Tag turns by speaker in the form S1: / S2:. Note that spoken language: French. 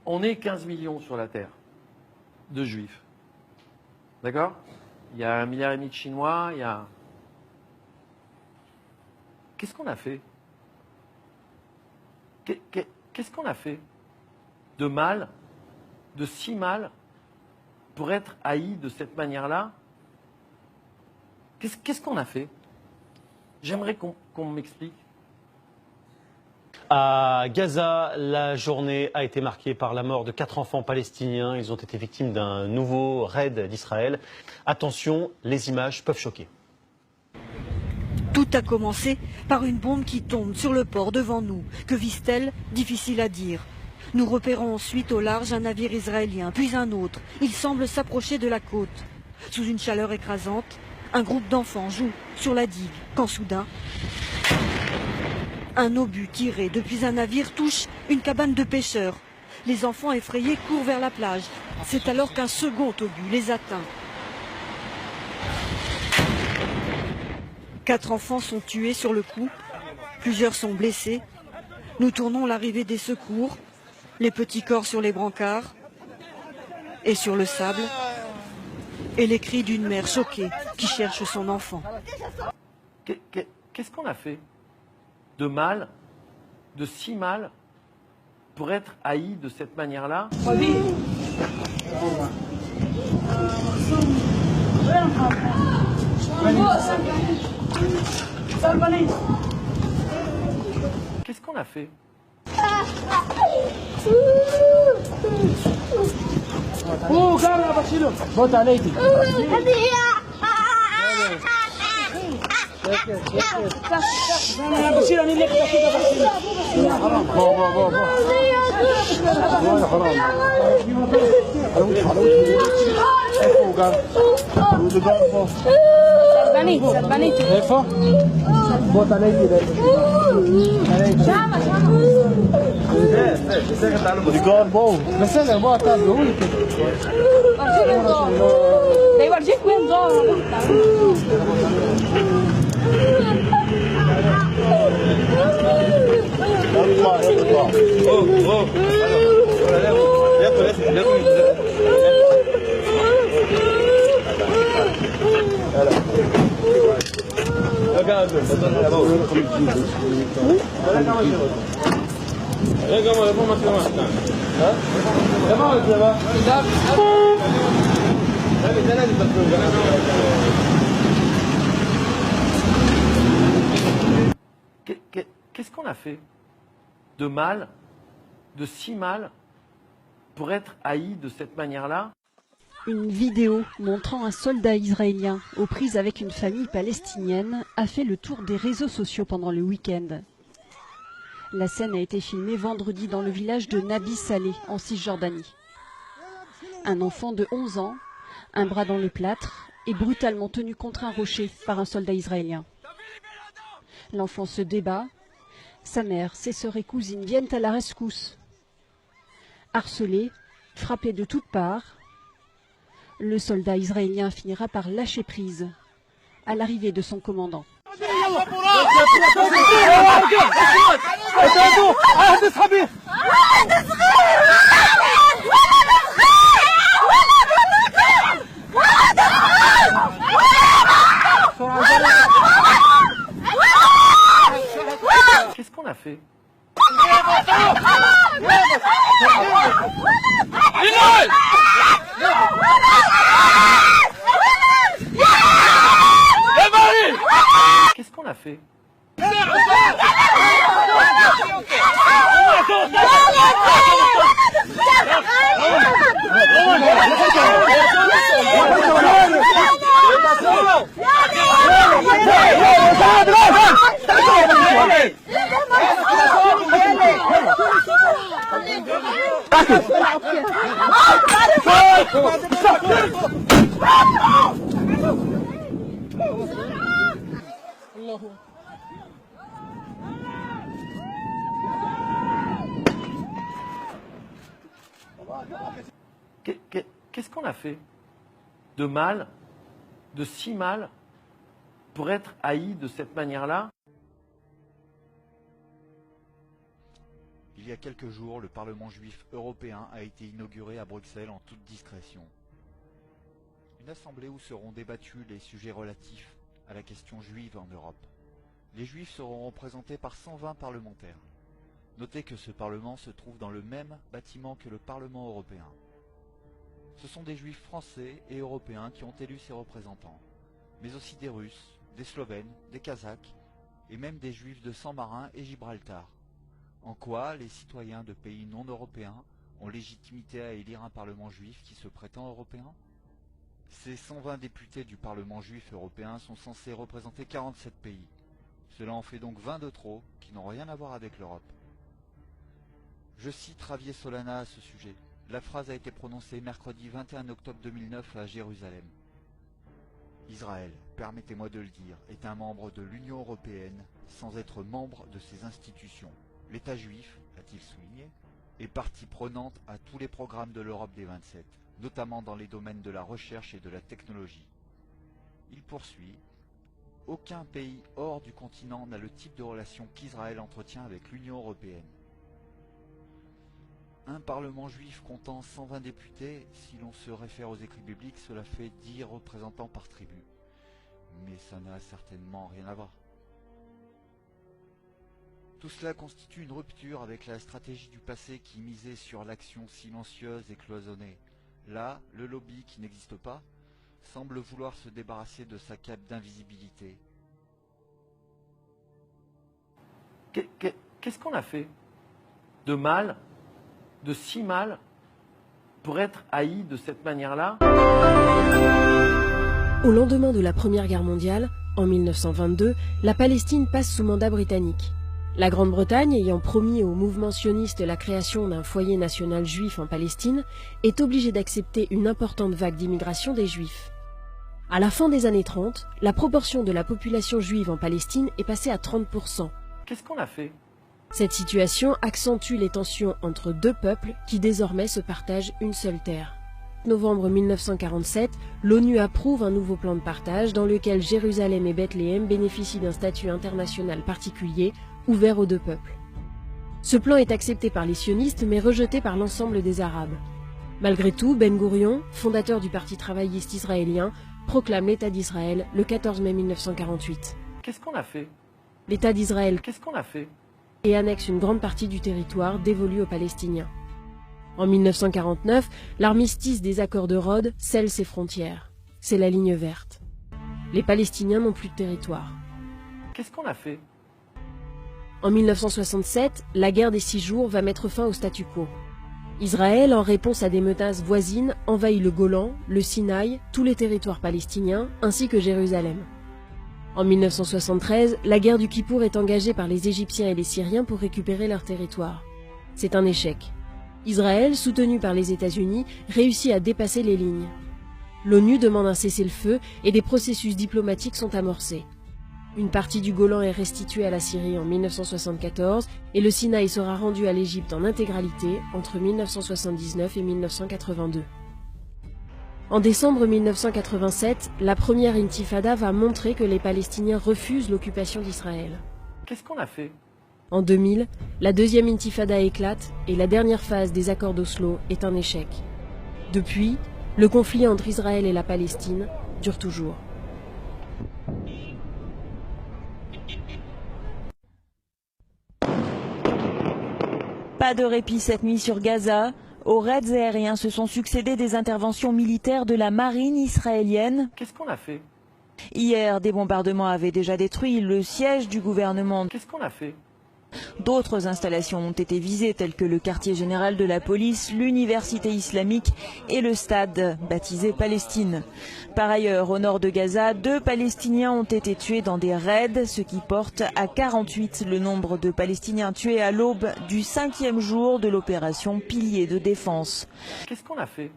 S1: On est 15 millions sur la Terre de juifs. D'accord? Il y a 1,5 milliard de Chinois, il y a... Qu'est-ce qu'on a fait? Qu'est-ce qu'on a fait de mal, de si mal, pour être haï de cette manière-là? Qu'est-ce qu'on a fait? J'aimerais qu'on m'explique.
S2: À Gaza, la journée a été marquée par la mort de 4 enfants palestiniens. Ils ont été victimes d'un nouveau raid d'Israël. Attention, les images peuvent choquer.
S3: Tout a commencé par une bombe qui tombe sur le port devant nous. Que vise-t-elle? Difficile à dire. Nous repérons ensuite au large un navire israélien, puis un autre. Il semble s'approcher de la côte. Sous une chaleur écrasante, un groupe d'enfants joue sur la digue, quand soudain, un obus tiré depuis un navire touche une cabane de pêcheurs. Les enfants effrayés courent vers la plage. C'est alors qu'un second obus les atteint. 4 enfants sont tués sur le coup. Plusieurs sont blessés. Nous tournons l'arrivée des secours. Les petits corps sur les brancards et sur le sable. Et les cris d'une mère choquée qui cherche son enfant.
S1: Qu'est-ce qu'on a fait de mal, de si mal, pour être haï de cette manière-là? Qu'est-ce qu'on a fait? Qu'est-ce qu'on a fait de mal, de si mal, pour être haï de cette manière-là?
S4: Une vidéo montrant un soldat israélien aux prises avec une famille palestinienne a fait le tour des réseaux sociaux pendant le week-end. La scène a été filmée vendredi dans le village de Nabi Saleh, en Cisjordanie. Un enfant de 11 ans, un bras dans le plâtre, est brutalement tenu contre un rocher par un soldat israélien. L'enfant se débat. Sa mère, ses sœurs et cousines viennent à la rescousse. Harcelé, frappé de toutes parts, le soldat israélien finira par lâcher prise à l'arrivée de son commandant.
S1: Qu'est-ce qu'on a fait? Qu'est-ce qu'on a fait? Qu'est-ce qu'on a fait de mal, de si mal, pour être haï de cette manière-là?
S5: Il y a quelques jours, le Parlement juif européen a été inauguré à Bruxelles en toute discrétion. Une assemblée où seront débattus les sujets relatifs à la question juive en Europe. Les juifs seront représentés par 120 parlementaires. Notez que ce Parlement se trouve dans le même bâtiment que le Parlement européen. Ce sont des juifs français et européens qui ont élu ces représentants, mais aussi des Russes, des Slovènes, des Kazakhs et même des juifs de San Marin et Gibraltar. En quoi les citoyens de pays non européens ont légitimité à élire un Parlement juif qui se prétend européen? Ces 120 députés du Parlement juif européen sont censés représenter 47 pays. Cela en fait donc 20 de trop qui n'ont rien à voir avec l'Europe. Je cite Javier Solana à ce sujet. La phrase a été prononcée mercredi 21 octobre 2009 à Jérusalem. Israël, permettez-moi de le dire, est un membre de l'Union européenne sans être membre de ses institutions. L'État juif, a-t-il souligné, est partie prenante à tous les programmes de l'Europe des 27, notamment dans les domaines de la recherche et de la technologie. Il poursuit. Aucun pays hors du continent n'a le type de relation qu'Israël entretient avec l'Union européenne. Un Parlement juif comptant 120 députés, si l'on se réfère aux écrits bibliques, cela fait 10 représentants par tribu. Mais ça n'a certainement rien à voir. Tout cela constitue une rupture avec la stratégie du passé qui misait sur l'action silencieuse et cloisonnée. Là, le lobby, qui n'existe pas, semble vouloir se débarrasser de sa cape d'invisibilité.
S1: Qu'est-ce qu'on a fait de mal, de si mal, pour être haï de cette manière-là?
S6: Au lendemain de la Première Guerre mondiale, en 1922, la Palestine passe sous mandat britannique. La Grande-Bretagne, ayant promis au mouvement sioniste la création d'un foyer national juif en Palestine, est obligée d'accepter une importante vague d'immigration des Juifs. À la fin des années 30, la proportion de la population juive en Palestine est passée à 30%.
S1: Qu'est-ce qu'on a fait?
S6: Cette situation accentue les tensions entre deux peuples qui désormais se partagent une seule terre. En novembre 1947, l'ONU approuve un nouveau plan de partage dans lequel Jérusalem et Bethléem bénéficient d'un statut international particulier, ouvert aux deux peuples. Ce plan est accepté par les sionistes mais rejeté par l'ensemble des Arabes. Malgré tout, Ben Gourion, fondateur du Parti travailliste israélien, proclame l'État d'Israël le 14 mai 1948.
S1: Qu'est-ce qu'on a fait?
S6: L'État d'Israël
S1: Qu'est-ce qu'on a fait?
S6: Et annexe une grande partie du territoire dévolu aux Palestiniens. En 1949, l'armistice des accords de Rhodes scelle ses frontières. C'est la ligne verte. Les Palestiniens n'ont plus de territoire.
S1: Qu'est-ce qu'on a fait?
S6: En 1967, la guerre des 6 jours va mettre fin au statu quo. Israël, en réponse à des menaces voisines, envahit le Golan, le Sinaï, tous les territoires palestiniens, ainsi que Jérusalem. En 1973, la guerre du Kippour est engagée par les Égyptiens et les Syriens pour récupérer leur territoire. C'est un échec. Israël, soutenu par les États-Unis, réussit à dépasser les lignes. L'ONU demande un cessez-le-feu et des processus diplomatiques sont amorcés. Une partie du Golan est restituée à la Syrie en 1974 et le Sinaï sera rendu à l'Égypte en intégralité entre 1979 et 1982. En décembre 1987, la première intifada va montrer que les Palestiniens refusent l'occupation d'Israël.
S1: Qu'est-ce qu'on a fait?
S6: En 2000, la deuxième intifada éclate et la dernière phase des accords d'Oslo est un échec. Depuis, le conflit entre Israël et la Palestine dure toujours.
S7: Pas de répit cette nuit sur Gaza. Aux raids aériens se sont succédé des interventions militaires de la marine israélienne.
S1: Qu'est-ce qu'on a fait?
S7: Hier, des bombardements avaient déjà détruit le siège du gouvernement.
S1: Qu'est-ce qu'on a fait?
S7: D'autres installations ont été visées, telles que le quartier général de la police, l'université islamique et le stade baptisé Palestine. Par ailleurs, au nord de Gaza, 2 Palestiniens ont été tués dans des raids, ce qui porte à 48 le nombre de Palestiniens tués à l'aube du 5e jour de l'opération Pilier de défense.
S1: Qu'est-ce qu'on a fait?